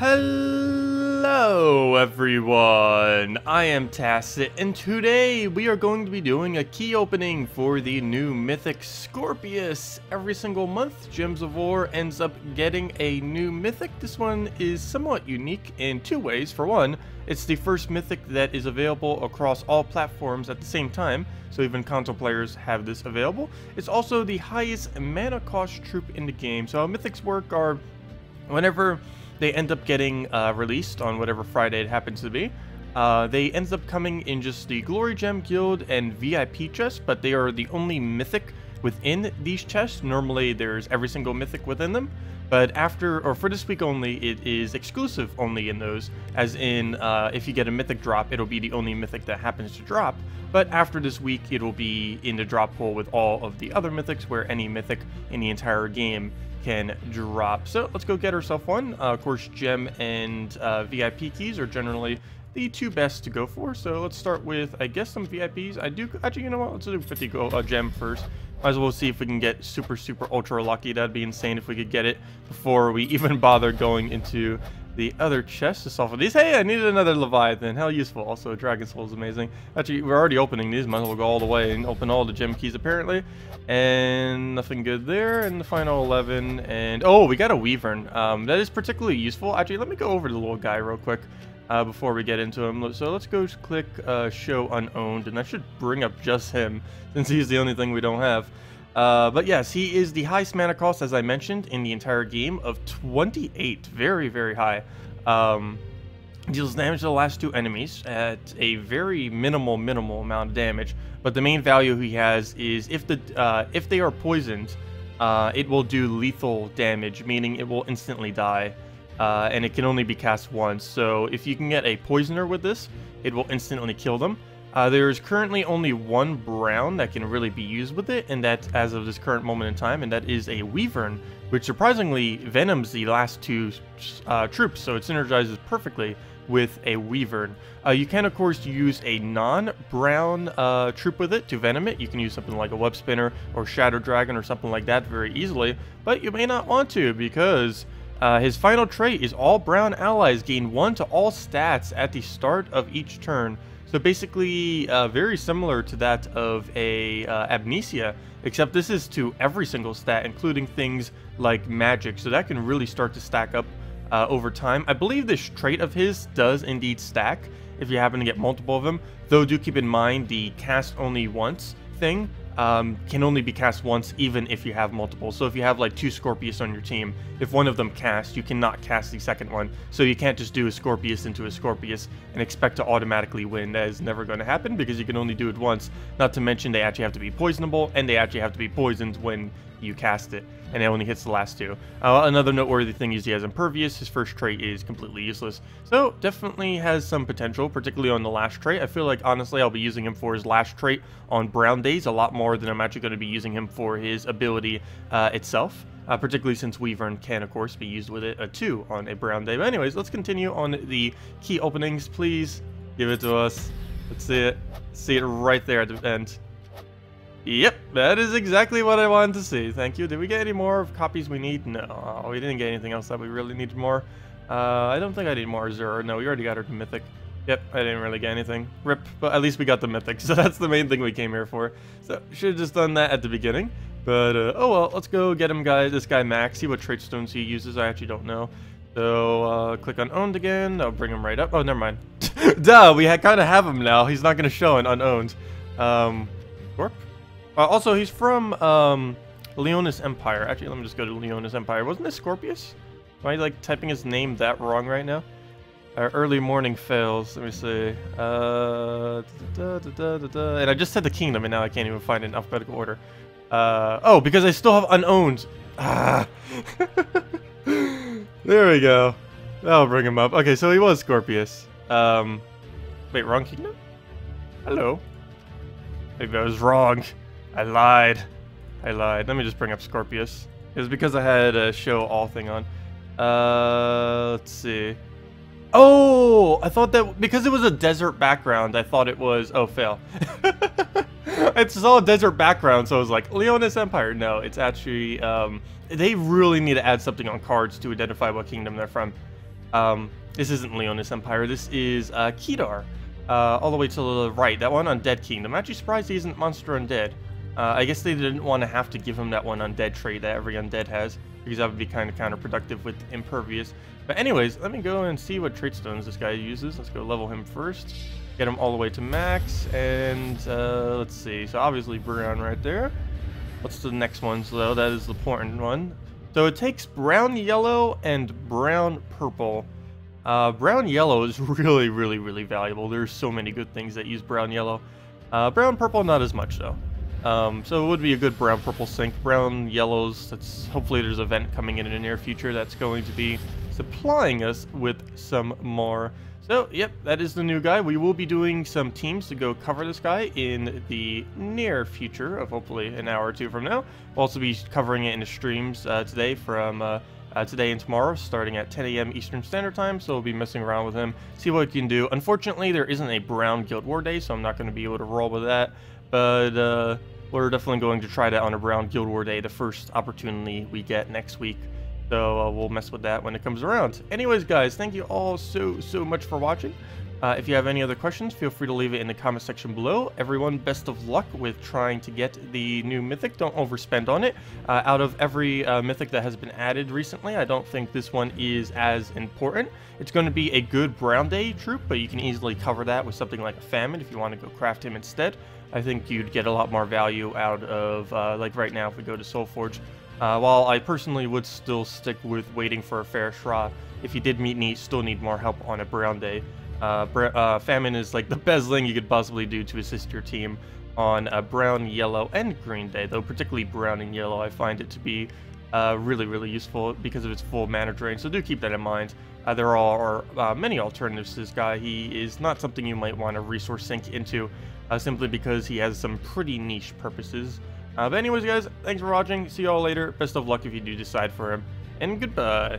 Hello everyone, I am Tacet, and today we are going to be doing a key opening for the new Mythic Scorpius. Every single month, Gems of War ends up getting a new Mythic. This one is somewhat unique in two ways. For one, it's the first Mythic that is available across all platforms at the same time, so even console players have this available. It's also the highest mana cost troop in the game. So how Mythics work are, whenever they end up getting released on whatever Friday it happens to be, they end up coming in just the Glory Gem Guild and VIP chests, but they are the only Mythic within these chests. Normally there's every single Mythic within them, but for this week only, it is exclusive only in those, as in if you get a Mythic drop, it'll be the only Mythic that happens to drop, but after this week, it'll be in the drop pool with all of the other Mythics, where any Mythic in the entire game can drop. So let's go get ourselves one. Of course, gem and VIP keys are generally the two best to go for. So let's start with, I guess, some VIPs. Actually, you know what? Let's do 50 gem first. Might as well see if we can get super ultra lucky. That'd be insane if we could get it before we even bother going into the other chest to solve for these. Hey, I needed another Leviathan. How useful. Also, Dragon Soul is amazing. Actually, we're already opening these. Might as well go all the way and open all the gem keys, apparently. And nothing good there. And the final 11. And, oh, we got a Wyvern. That is particularly useful. Actually, let me go over to the little guy real quick before we get into him. So let's go click Show Unowned. And that should bring up just him, since he's the only thing we don't have. But yes, he is the highest mana cost, as I mentioned, in the entire game of 28. Very high. Deals damage to the last two enemies at a very minimal amount of damage. But the main value he has is if they are poisoned, it will do lethal damage, meaning it will instantly die. And it can only be cast once. So if you can get a poisoner with this, it will instantly kill them. There is currently only one brown that can really be used with it, and that's as of this current moment in time, and that is a Wyvern, which surprisingly venoms the last two troops, so it synergizes perfectly with a Wyvern. You can, of course, use a non-brown troop with it to venom it. You can use something like a Web Spinner or Shadow Dragon or something like that very easily, but you may not want to, because his final trait is all brown allies gain 1 to all stats at the start of each turn. So basically, very similar to that of a Amnesia, except this is to every single stat, including things like magic. So that can really start to stack up over time. I believe this trait of his does indeed stack if you happen to get multiple of them. Though do keep in mind the cast only once thing can only be cast once, even if you have multiple. So if you have like 2 Scorpius on your team, if one of them casts, you cannot cast the second one. So you can't just do a Scorpius into a Scorpius and expect to automatically win. That is never going to happen, because you can only do it once. Not to mention they actually have to be poisonable, and they actually have to be poisoned when you cast it, and it only hits the last 2. Another noteworthy thing is he has Impervious. His first trait is completely useless, so definitely has some potential, particularly on the last trait. I feel like, honestly, I'll be using him for his last trait on brown days a lot more than I'm actually going to be using him for his ability itself, particularly since Wyvern can, of course, be used with it too on a brown day. But anyways, let's continue on the key openings. Please give it to us. Let's see it right there at the end. Yep, that is exactly what I wanted to see. Thank you. Did we get any more copies we need? No, we didn't get anything else that we really needed more. I don't think I need more Azure. No, we already got our Mythic. Yep, I didn't really get anything. RIP, but at least we got the Mythic, so that's the main thing we came here for. So, should have just done that at the beginning. But, oh well, let's go get him, this guy Max, see what trait stones he uses. I actually don't know. So, click on Owned again. That'll bring him right up. Oh, never mind. Duh, we kind of have him now. He's not going to show in Unowned. Corp? Also, he's from Leonis Empire. Actually, let me just go to Leonis Empire. Wasn't this Scorpius? Am I like typing his name that wrong right now? Early morning fails. Let me see. And I just said the kingdom, and now I can't even find it in alphabetical order. Oh, because I still have Unowned. Ah. There we go. That'll bring him up. Okay, so he was Scorpius. Wait, wrong kingdom? Hello. Maybe I was wrong. I lied. Let me just bring up Scorpius. It was because I had a show all thing on. Let's see. Oh, I thought that because it was a desert background, I thought it was, oh, fail. It's all a desert background, so I was like, Leonis Empire. No, it's actually, they really need to add something on cards to identify what kingdom they're from. This isn't Leonis Empire, this is Kedar. All the way to the right, that one Undead Kingdom. I'm actually surprised he isn't Monster Undead. I guess they didn't want to have to give him that one Undead trait that every Undead has, because that would be kind of counterproductive with Impervious. But anyways, let me go and see what trait stones this guy uses. Let's go level him first. Get him all the way to max, and let's see. So obviously brown right there. What's the next one? So that is the important one. So it takes brown yellow and brown purple. Brown yellow is really valuable. There's so many good things that use brown yellow. Brown purple not as much though. So it would be a good brown purple sync. Brown yellows, that's hopefully there's an event coming in the near future that's going to be supplying us with some more. So yep, that is the new guy. We will be doing some teams to go cover this guy in the near future of hopefully an hour or two from now. We'll also be covering it in the streams today from today and tomorrow, starting at 10 a.m. Eastern Standard Time, so we'll be messing around with him, see what he can do. Unfortunately, there isn't a brown Guild War Day, so I'm not going to be able to roll with that, but we're definitely going to try that on a brown Guild War Day, the first opportunity we get next week. So we'll mess with that when it comes around. Anyways, guys, thank you all so much for watching. If you have any other questions, feel free to leave it in the comment section below. Everyone, best of luck with trying to get the new Mythic. Don't overspend on it. Out of every Mythic that has been added recently, I don't think this one is as important. It's going to be a good Brown Day troop, but you can easily cover that with something like a Famine if you want to go craft him instead. I think you'd get a lot more value out of, like right now if we go to Soulforge. While I personally would still stick with waiting for a fair Shra, if you did still need more help on a Brown Day. Famine is like the best thing you could possibly do to assist your team on a brown, yellow, and green day, though particularly brown and yellow I find it to be really useful because of its full mana drain, so do keep that in mind. There are many alternatives to this guy. He is not something you might want to resource sink into simply because he has some pretty niche purposes. But anyways guys, thanks for watching, see you all later, best of luck if you do decide for him, and goodbye.